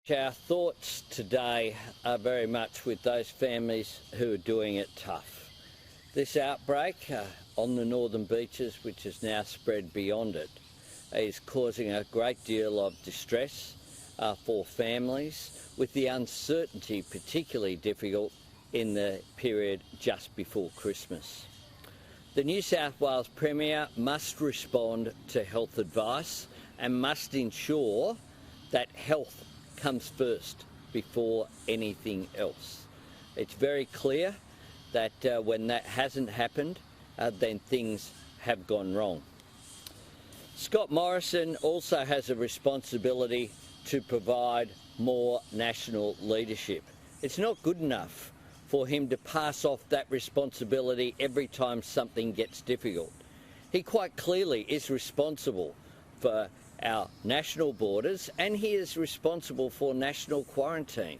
Our thoughts today are very much with those families who are doing it tough. This outbreak on the northern beaches, which has now spread beyond it, is causing a great deal of distress for families, with the uncertainty particularly difficult in the period just before Christmas. The New South Wales Premier must respond to health advice and must ensure that health comes first before anything else. It's very clear that when that hasn't happened, then things have gone wrong. Scott Morrison also has a responsibility to provide more national leadership. It's not good enough for him to pass off that responsibility every time something gets difficult. He quite clearly is responsible for our national borders, and he is responsible for national quarantine.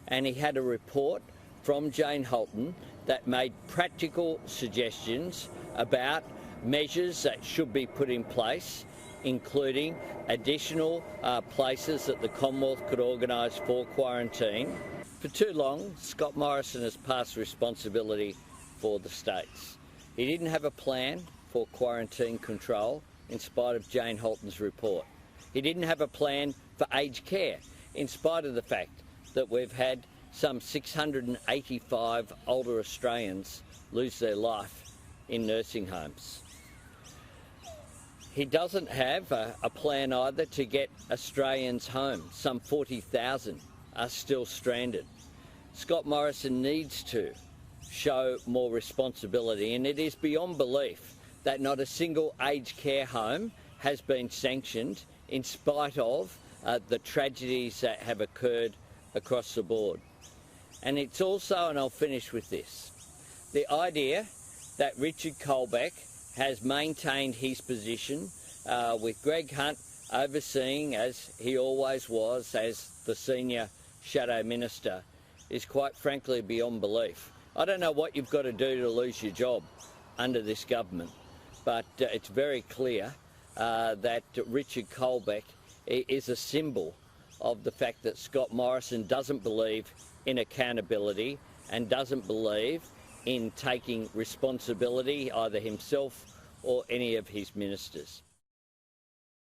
And he had a report from Jane Halton that made practical suggestions about measures that should be put in place, including additional places that the Commonwealth could organise for quarantine. For too long, Scott Morrison has passed responsibility for the states. He didn't have a plan for quarantine control in spite of Jane Halton's report. He didn't have a plan for aged care in spite of the fact that we've had some 685 older Australians lose their life in nursing homes. He doesn't have a plan either to get Australians home. Some 40,000 are still stranded. Scott Morrison needs to show more responsibility, and it is beyond belief that not a single aged care home has been sanctioned in spite of the tragedies that have occurred across the board. And it's also, and I'll finish with this, the idea that Richard Colbeck has maintained his position with Greg Hunt overseeing, as he always was, as the senior shadow minister, is quite frankly beyond belief. I don't know what you've got to do to lose your job under this government, but it's very clear that Richard Colbeck is a symbol of the fact that Scott Morrison doesn't believe in accountability and doesn't believe in taking responsibility, either himself or any of his ministers.